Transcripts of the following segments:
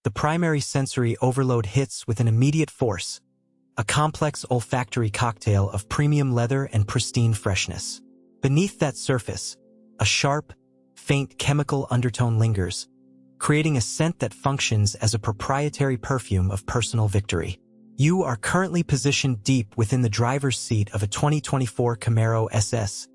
the primary sensory overload hits with an immediate force, a complex olfactory cocktail of premium leather and pristine freshness. Beneath that surface, a sharp, faint chemical undertone lingers, creating a scent that functions as a proprietary perfume of personal victory. You are currently positioned deep within the driver's seat of a 2024 Camaro SS,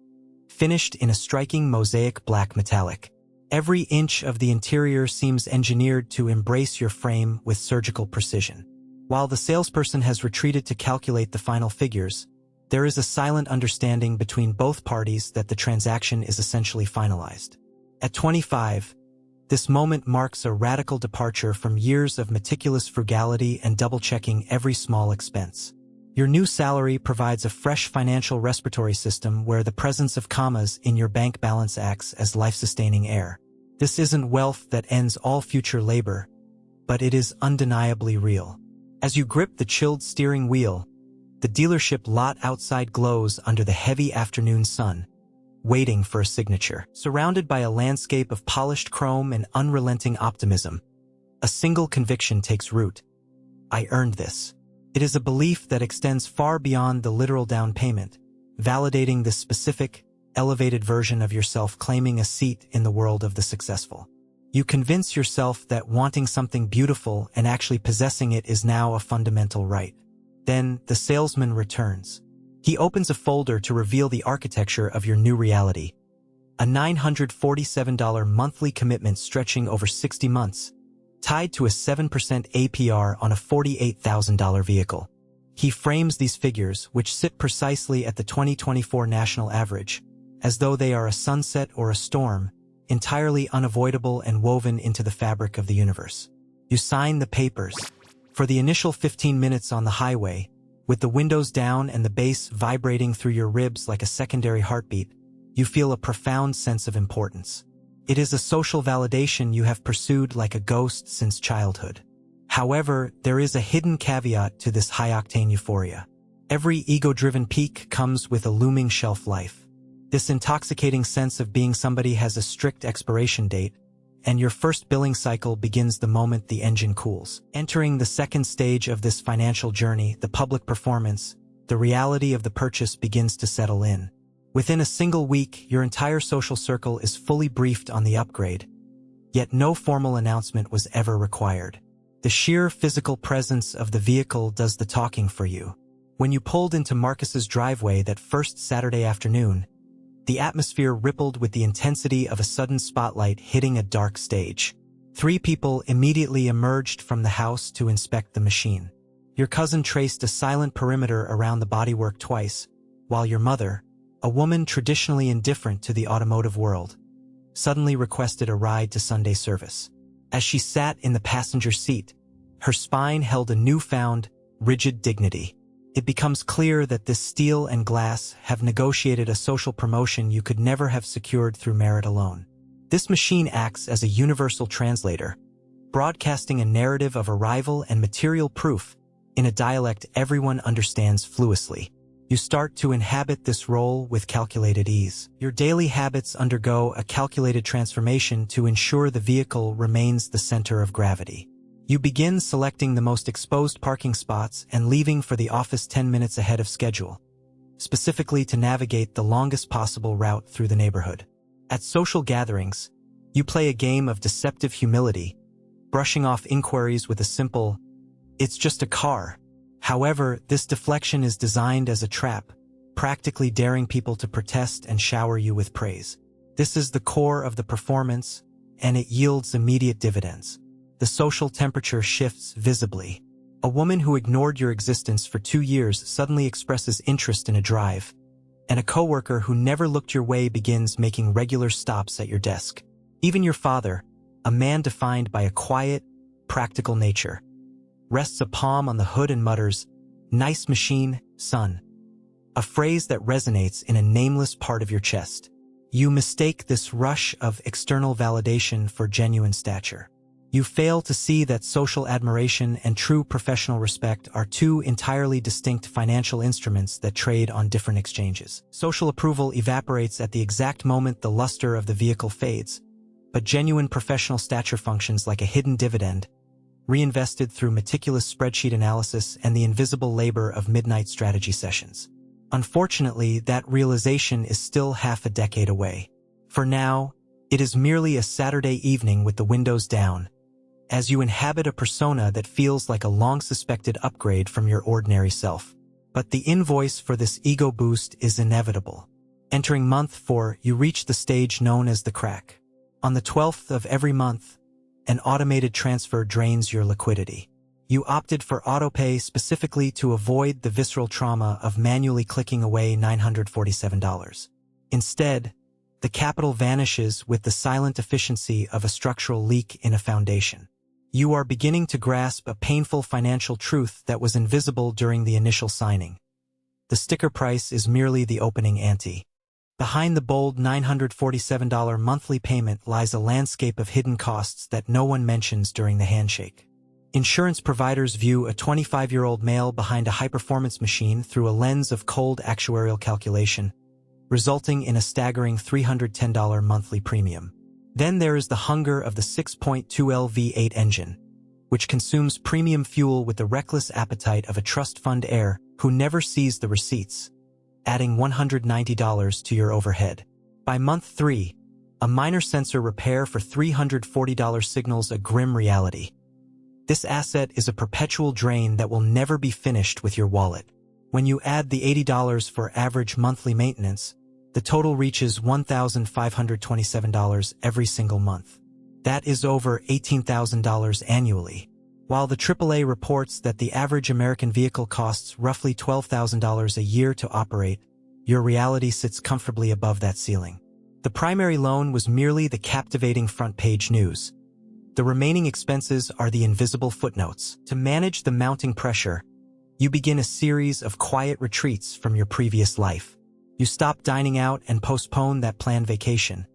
finished in a striking mosaic black metallic. Every inch of the interior seems engineered to embrace your frame with surgical precision. While the salesperson has retreated to calculate the final figures, there is a silent understanding between both parties that the transaction is essentially finalized. At 25, this moment marks a radical departure from years of meticulous frugality and double-checking every small expense. Your new salary provides a fresh financial respiratory system where the presence of commas in your bank balance acts as life-sustaining air. This isn't wealth that ends all future labor, but it is undeniably real. As you grip the chilled steering wheel, the dealership lot outside glows under the heavy afternoon sun, waiting for a signature. Surrounded by a landscape of polished chrome and unrelenting optimism, a single conviction takes root. I earned this. It is a belief that extends far beyond the literal down payment, validating this specific, elevated version of yourself claiming a seat in the world of the successful. You convince yourself that wanting something beautiful and actually possessing it is now a fundamental right. Then, the salesman returns. He opens a folder to reveal the architecture of your new reality. A $947 monthly commitment stretching over 60 months, tied to a 7% APR on a $48,000 vehicle. He frames these figures, which sit precisely at the 2024 national average, as though they are a sunset or a storm, entirely unavoidable and woven into the fabric of the universe. You sign the papers. For the initial 15 minutes on the highway, with the windows down and the bass vibrating through your ribs like a secondary heartbeat, you feel a profound sense of importance. It is a social validation you have pursued like a ghost since childhood. However, there is a hidden caveat to this high-octane euphoria. Every ego-driven peak comes with a looming shelf life. This intoxicating sense of being somebody has a strict expiration date, and your first billing cycle begins the moment the engine cools. Entering the second stage of this financial journey, the public performance, the reality of the purchase begins to settle in. Within a single week, your entire social circle is fully briefed on the upgrade, yet no formal announcement was ever required. The sheer physical presence of the vehicle does the talking for you. When you pulled into Marcus's driveway that first Saturday afternoon, the atmosphere rippled with the intensity of a sudden spotlight hitting a dark stage. 3 people immediately emerged from the house to inspect the machine. Your cousin traced a silent perimeter around the bodywork twice, while your mother, a woman traditionally indifferent to the automotive world, suddenly requested a ride to Sunday service. As she sat in the passenger seat, her spine held a newfound, rigid dignity. It becomes clear that this steel and glass have negotiated a social promotion you could never have secured through merit alone. This machine acts as a universal translator, broadcasting a narrative of arrival and material proof in a dialect everyone understands fluently. You start to inhabit this role with calculated ease. Your daily habits undergo a calculated transformation to ensure the vehicle remains the center of gravity. You begin selecting the most exposed parking spots and leaving for the office 10 minutes ahead of schedule, specifically to navigate the longest possible route through the neighborhood. At social gatherings, you play a game of deceptive humility, brushing off inquiries with a simple, "It's just a car." However, this deflection is designed as a trap, practically daring people to protest and shower you with praise. This is the core of the performance, and it yields immediate dividends. The social temperature shifts visibly. A woman who ignored your existence for 2 years suddenly expresses interest in a drive, and a coworker who never looked your way begins making regular stops at your desk. Even your father, a man defined by a quiet, practical nature, rests a palm on the hood and mutters, "Nice machine, son," a phrase that resonates in a nameless part of your chest. You mistake this rush of external validation for genuine stature. You fail to see that social admiration and true professional respect are 2 entirely distinct financial instruments that trade on different exchanges. Social approval evaporates at the exact moment the luster of the vehicle fades, but genuine professional stature functions like a hidden dividend, reinvested through meticulous spreadsheet analysis and the invisible labor of midnight strategy sessions. Unfortunately, that realization is still half a decade away. For now, it is merely a Saturday evening with the windows down, as you inhabit a persona that feels like a long-suspected upgrade from your ordinary self. But the invoice for this ego boost is inevitable. Entering month 4, you reach the stage known as the crack. On the 12th of every month, an automated transfer drains your liquidity. You opted for autopay specifically to avoid the visceral trauma of manually clicking away $947. Instead, the capital vanishes with the silent efficiency of a structural leak in a foundation. You are beginning to grasp a painful financial truth that was invisible during the initial signing. The sticker price is merely the opening ante. Behind the bold $947 monthly payment lies a landscape of hidden costs that no one mentions during the handshake. Insurance providers view a 25-year-old male behind a high-performance machine through a lens of cold actuarial calculation, resulting in a staggering $310 monthly premium. Then there is the hunger of the 6.2L V8 engine, which consumes premium fuel with the reckless appetite of a trust fund heir who never sees the receipts, adding $190 to your overhead. By month 3, a minor sensor repair for $340 signals a grim reality. This asset is a perpetual drain that will never be finished with your wallet. When you add the $80 for average monthly maintenance, the total reaches $1,527 every single month. That is over $18,000 annually. While the AAA reports that the average American vehicle costs roughly $12,000 a year to operate, your reality sits comfortably above that ceiling. The primary loan was merely the captivating front-page news. The remaining expenses are the invisible footnotes. To manage the mounting pressure, you begin a series of quiet retreats from your previous life. You stop dining out and postpone that planned vacation,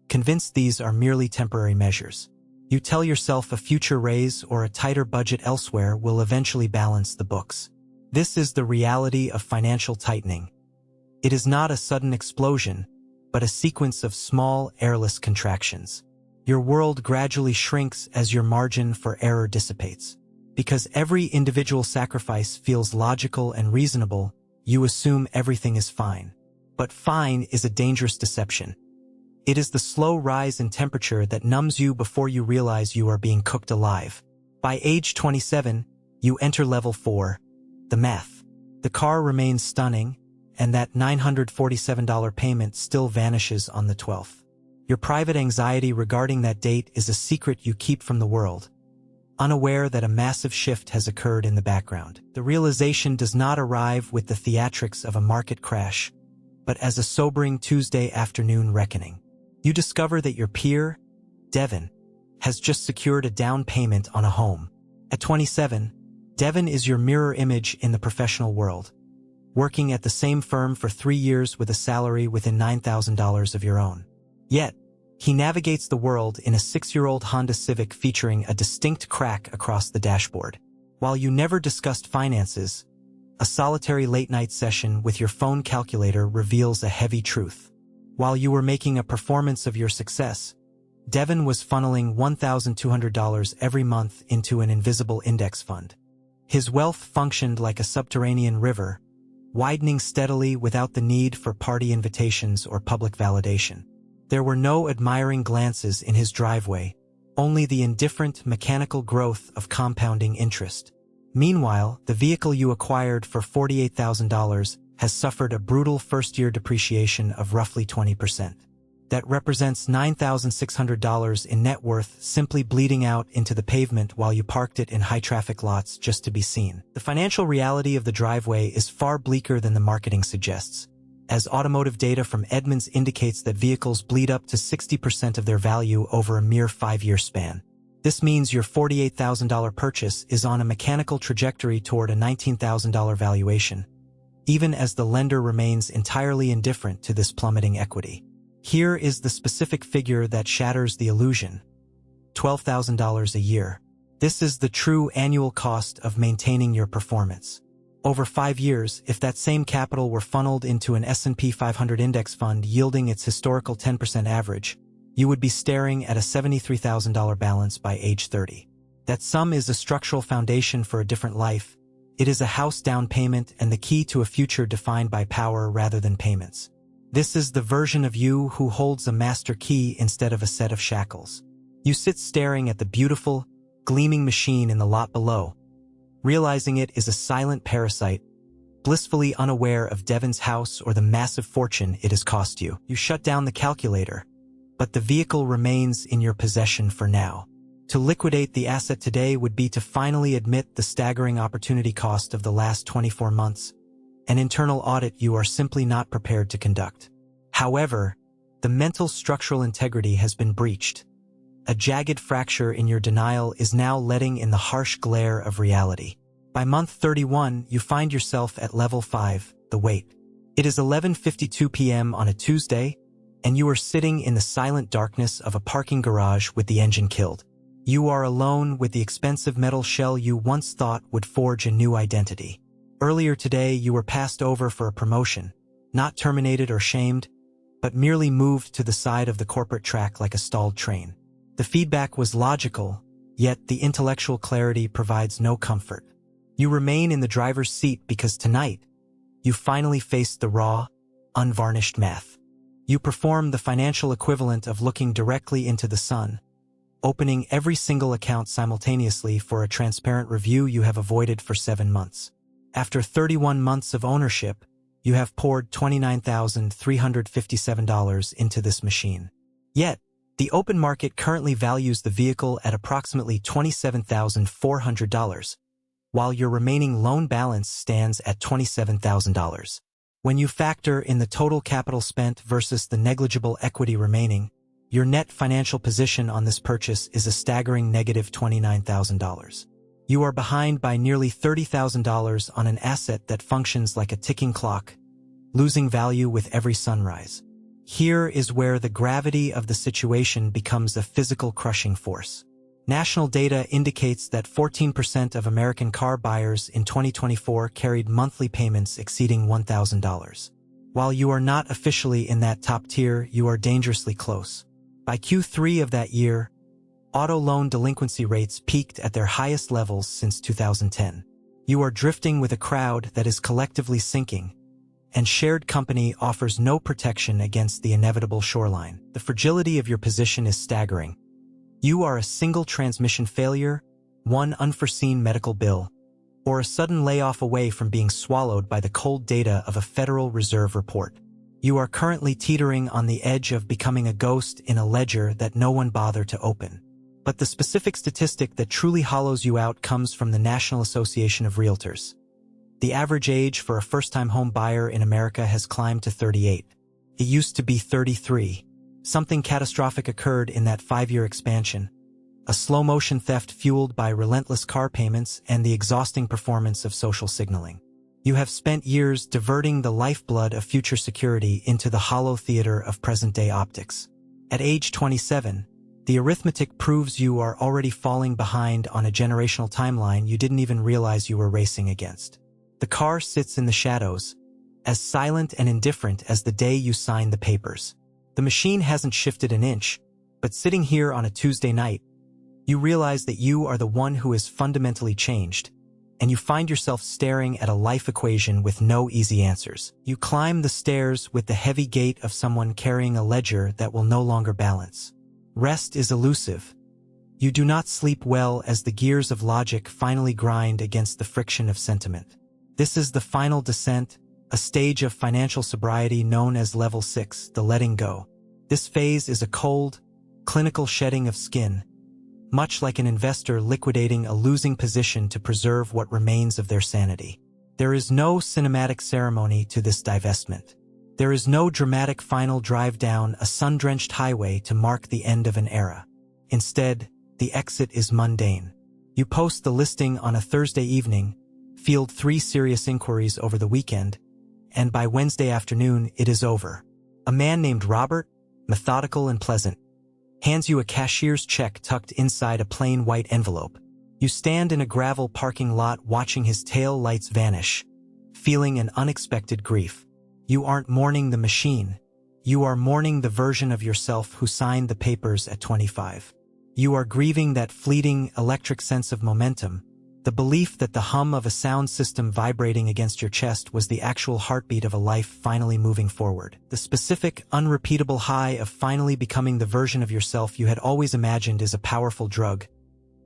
convinced these are merely temporary measures. You tell yourself a future raise or a tighter budget elsewhere will eventually balance the books. This is the reality of financial tightening. It is not a sudden explosion, but a sequence of small, airless contractions. Your world gradually shrinks as your margin for error dissipates. Because every individual sacrifice feels logical and reasonable, you assume everything is fine. But fine is a dangerous deception. It is the slow rise in temperature that numbs you before you realize you are being cooked alive. By age 27, you enter level 4, the math. The car remains stunning, and that $947 payment still vanishes on the 12th. Your private anxiety regarding that date is a secret you keep from the world, unaware that a massive shift has occurred in the background. The realization does not arrive with the theatrics of a market crash, but as a sobering Tuesday afternoon reckoning. You discover that your peer, Devin, has just secured a down payment on a home. At 27, Devin is your mirror image in the professional world, working at the same firm for 3 years with a salary within $9,000 of your own. Yet, he navigates the world in a 6-year-old Honda Civic featuring a distinct crack across the dashboard. While you never discussed finances, a solitary late-night session with your phone calculator reveals a heavy truth. While you were making a performance of your success, Devin was funneling $1,200 every month into an invisible index fund. His wealth functioned like a subterranean river, widening steadily without the need for party invitations or public validation. There were no admiring glances in his driveway, only the indifferent mechanical growth of compounding interest. Meanwhile, the vehicle you acquired for $48,000 has suffered a brutal first-year depreciation of roughly 20%. That represents $9,600 in net worth simply bleeding out into the pavement while you parked it in high-traffic lots just to be seen. The financial reality of the driveway is far bleaker than the marketing suggests, as automotive data from Edmunds indicates that vehicles bleed up to 60% of their value over a mere 5-year span. This means your $48,000 purchase is on a mechanical trajectory toward a $19,000 valuation, even as the lender remains entirely indifferent to this plummeting equity. Here is the specific figure that shatters the illusion: $12,000 a year. This is the true annual cost of maintaining your performance. Over 5 years, if that same capital were funneled into an S&P 500 index fund yielding its historical 10% average, you would be staring at a $73,000 balance by age 30. That sum is a structural foundation for a different life. It is a house down payment and the key to a future defined by power rather than payments. This is the version of you who holds a master key instead of a set of shackles. You sit staring at the beautiful, gleaming machine in the lot below, realizing it is a silent parasite, blissfully unaware of Devon's house or the massive fortune it has cost you. You shut down the calculator, but the vehicle remains in your possession for now. To liquidate the asset today would be to finally admit the staggering opportunity cost of the last 24 months, an internal audit you are simply not prepared to conduct. However, the mental structural integrity has been breached. A jagged fracture in your denial is now letting in the harsh glare of reality. By month 31, you find yourself at level 5, the wait. It is 11:52 p.m. on a Tuesday, and you are sitting in the silent darkness of a parking garage with the engine killed. You are alone with the expensive metal shell you once thought would forge a new identity. Earlier today, you were passed over for a promotion, not terminated or shamed, but merely moved to the side of the corporate track like a stalled train. The feedback was logical, yet the intellectual clarity provides no comfort. You remain in the driver's seat because tonight, you finally faced the raw, unvarnished math. You perform the financial equivalent of looking directly into the sun, opening every single account simultaneously for a transparent review you have avoided for 7 months. After 31 months of ownership, you have poured $29,357 into this machine. Yet, the open market currently values the vehicle at approximately $27,400, while your remaining loan balance stands at $27,000. When you factor in the total capital spent versus the negligible equity remaining, your net financial position on this purchase is a staggering negative $29,000. You are behind by nearly $30,000 on an asset that functions like a ticking clock, losing value with every sunrise. Here is where the gravity of the situation becomes a physical crushing force. National data indicates that 14% of American car buyers in 2024 carried monthly payments exceeding $1,000. While you are not officially in that top tier, you are dangerously close. By Q3 of that year, auto loan delinquency rates peaked at their highest levels since 2010. You are drifting with a crowd that is collectively sinking, and shared company offers no protection against the inevitable shoreline. The fragility of your position is staggering. You are a single transmission failure, one unforeseen medical bill, or a sudden layoff away from being swallowed by the cold data of a Federal Reserve report. You are currently teetering on the edge of becoming a ghost in a ledger that no one bothered to open. But the specific statistic that truly hollows you out comes from the National Association of Realtors. The average age for a first-time home buyer in America has climbed to 38. It used to be 33. Something catastrophic occurred in that 5-year expansion. A slow-motion theft fueled by relentless car payments and the exhausting performance of social signaling. You have spent years diverting the lifeblood of future security into the hollow theater of present-day optics. At age 27, the arithmetic proves you are already falling behind on a generational timeline you didn't even realize you were racing against. The car sits in the shadows, as silent and indifferent as the day you signed the papers. The machine hasn't shifted an inch, but sitting here on a Tuesday night, you realize that you are the one who is fundamentally changed, and you find yourself staring at a life equation with no easy answers. You climb the stairs with the heavy gait of someone carrying a ledger that will no longer balance. Rest is elusive. You do not sleep well as the gears of logic finally grind against the friction of sentiment. This is the final descent, a stage of financial sobriety known as Level 6, the letting go. This phase is a cold, clinical shedding of skin, much like an investor liquidating a losing position to preserve what remains of their sanity. There is no cinematic ceremony to this divestment. There is no dramatic final drive down a sun-drenched highway to mark the end of an era. Instead, the exit is mundane. You post the listing on a Thursday evening, field 3 serious inquiries over the weekend, and by Wednesday afternoon it is over. A man named Robert, methodical and pleasant, hands you a cashier's check tucked inside a plain white envelope. You stand in a gravel parking lot watching his tail lights vanish, feeling an unexpected grief. You aren't mourning the machine. You are mourning the version of yourself who signed the papers at 25. You are grieving that fleeting, electric sense of momentum, the belief that the hum of a sound system vibrating against your chest was the actual heartbeat of a life finally moving forward. The specific, unrepeatable high of finally becoming the version of yourself you had always imagined is a powerful drug,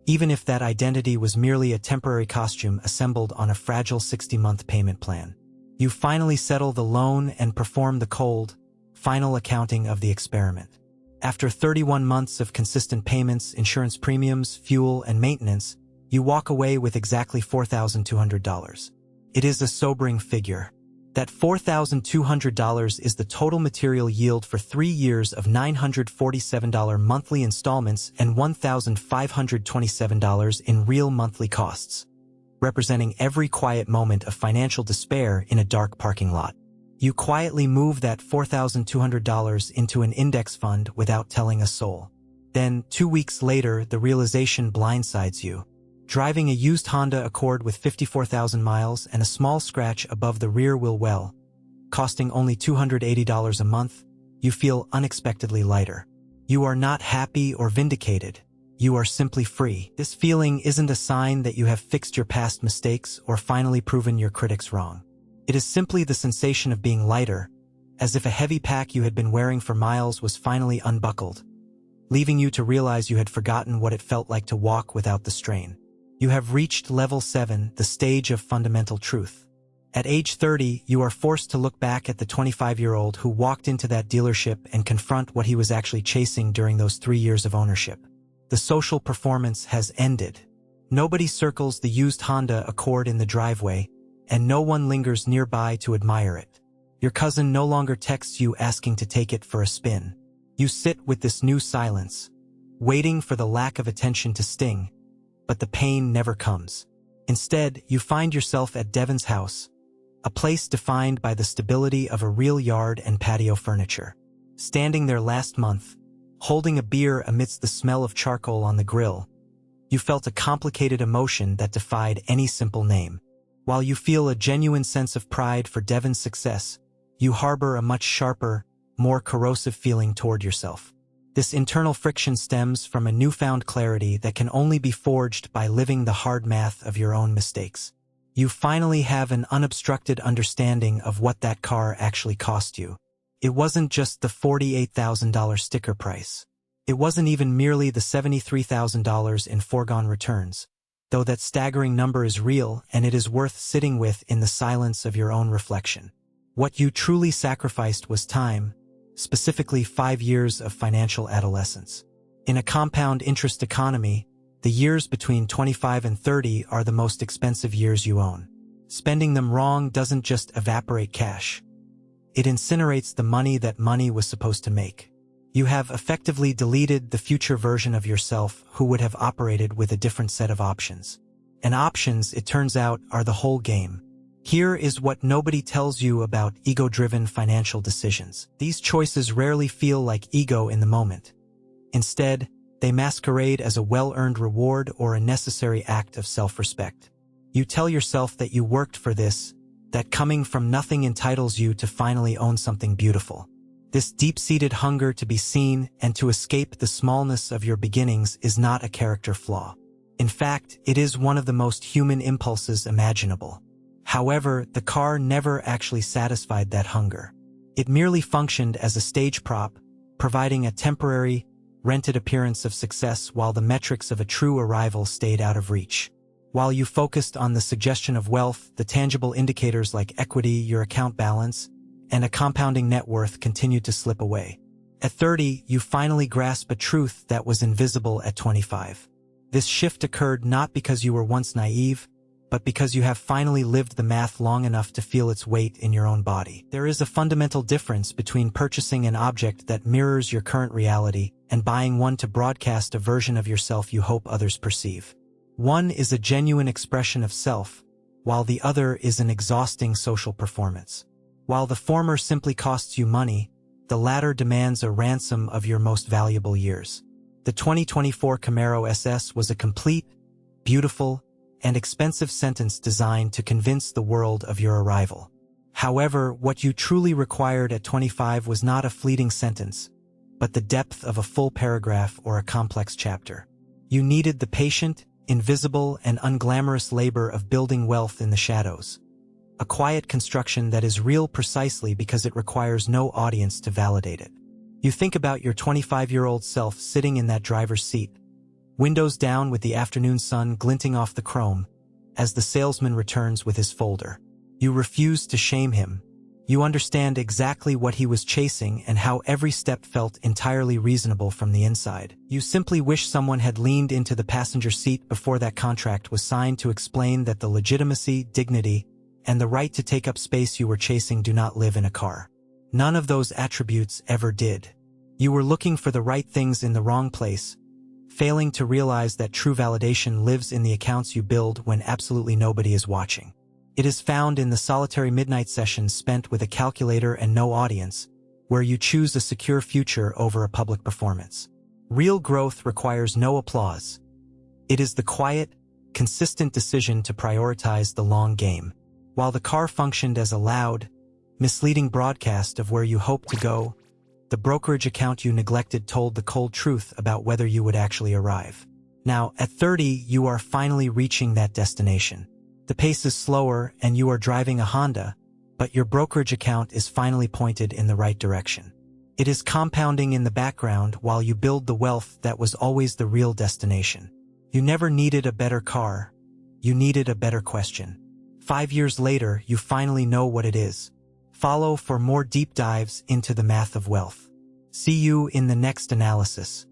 even if that identity was merely a temporary costume assembled on a fragile 60-month payment plan. You finally settle the loan and perform the cold, final accounting of the experiment. After 31 months of consistent payments, insurance premiums, fuel, and maintenance, you walk away with exactly $4,200. It is a sobering figure. That $4,200 is the total material yield for 3 years of $947 monthly installments and $1,527 in real monthly costs, representing every quiet moment of financial despair in a dark parking lot. You quietly move that $4,200 into an index fund without telling a soul. Then, 2 weeks later, the realization blindsides you. Driving a used Honda Accord with 54,000 miles and a small scratch above the rear wheel well, costing only $280 a month, you feel unexpectedly lighter. You are not happy or vindicated. You are simply free. This feeling isn't a sign that you have fixed your past mistakes or finally proven your critics wrong. It is simply the sensation of being lighter, as if a heavy pack you had been wearing for miles was finally unbuckled, leaving you to realize you had forgotten what it felt like to walk without the strain. You have reached level 7, the stage of fundamental truth. At age 30, you are forced to look back at the 25-year-old who walked into that dealership and confront what he was actually chasing during those 3 years of ownership. The social performance has ended. Nobody circles the used Honda Accord in the driveway, and no one lingers nearby to admire it. Your cousin no longer texts you asking to take it for a spin. You sit with this new silence, waiting for the lack of attention to sting, but the pain never comes. Instead, you find yourself at Devon's house, a place defined by the stability of a real yard and patio furniture. Standing there last month, holding a beer amidst the smell of charcoal on the grill, you felt a complicated emotion that defied any simple name. While you feel a genuine sense of pride for Devon's success, you harbor a much sharper, more corrosive feeling toward yourself. This internal friction stems from a newfound clarity that can only be forged by living the hard math of your own mistakes. You finally have an unobstructed understanding of what that car actually cost you. It wasn't just the $48,000 sticker price. It wasn't even merely the $73,000 in foregone returns, though that staggering number is real and it is worth sitting with in the silence of your own reflection. What you truly sacrificed was time, specifically 5 years of financial adolescence. In a compound interest economy, the years between 25 and 30 are the most expensive years you own. Spending them wrong doesn't just evaporate cash. It incinerates the money that money was supposed to make. You have effectively deleted the future version of yourself who would have operated with a different set of options. And options, it turns out, are the whole game. Here is what nobody tells you about ego-driven financial decisions. These choices rarely feel like ego in the moment. Instead, they masquerade as a well-earned reward or a necessary act of self-respect. You tell yourself that you worked for this, that coming from nothing entitles you to finally own something beautiful. This deep-seated hunger to be seen and to escape the smallness of your beginnings is not a character flaw. In fact, it is one of the most human impulses imaginable. However, the car never actually satisfied that hunger. It merely functioned as a stage prop, providing a temporary, rented appearance of success while the metrics of a true arrival stayed out of reach. While you focused on the suggestion of wealth, the tangible indicators like equity, your account balance, and a compounding net worth continued to slip away. At 30, you finally grasp a truth that was invisible at 25. This shift occurred not because you were once naive, but because you have finally lived the math long enough to feel its weight in your own body. There is a fundamental difference between purchasing an object that mirrors your current reality and buying one to broadcast a version of yourself you hope others perceive. One is a genuine expression of self, while the other is an exhausting social performance. While the former simply costs you money, the latter demands a ransom of your most valuable years. The 2024 Camaro SS was a complete, beautiful, and expensive sentence designed to convince the world of your arrival. However, what you truly required at 25 was not a fleeting sentence. but the depth of a full paragraph or a complex chapter. You needed the patient, invisible, and unglamorous labor of building wealth in the shadows. A quiet construction that is real precisely because it requires no audience to validate it. You think about your 25-year-old self sitting in that driver's seat, windows down with the afternoon sun glinting off the chrome, as the salesman returns with his folder. You refuse to shame him. You understand exactly what he was chasing and how every step felt entirely reasonable from the inside. You simply wish someone had leaned into the passenger seat before that contract was signed to explain that the legitimacy, dignity, and the right to take up space you were chasing do not live in a car. None of those attributes ever did. You were looking for the right things in the wrong place, failing to realize that true validation lives in the accounts you build when absolutely nobody is watching. It is found in the solitary midnight sessions spent with a calculator and no audience, where you choose a secure future over a public performance. Real growth requires no applause. It is the quiet, consistent decision to prioritize the long game. While the car functioned as a loud, misleading broadcast of where you hoped to go, the brokerage account you neglected told the cold truth about whether you would actually arrive. Now, at 30, you are finally reaching that destination. The pace is slower and you are driving a Honda, but your brokerage account is finally pointed in the right direction. It is compounding in the background while you build the wealth that was always the real destination. You never needed a better car. You needed a better question. 5 years later, you finally know what it is. Follow for more deep dives into the math of wealth. See you in the next analysis.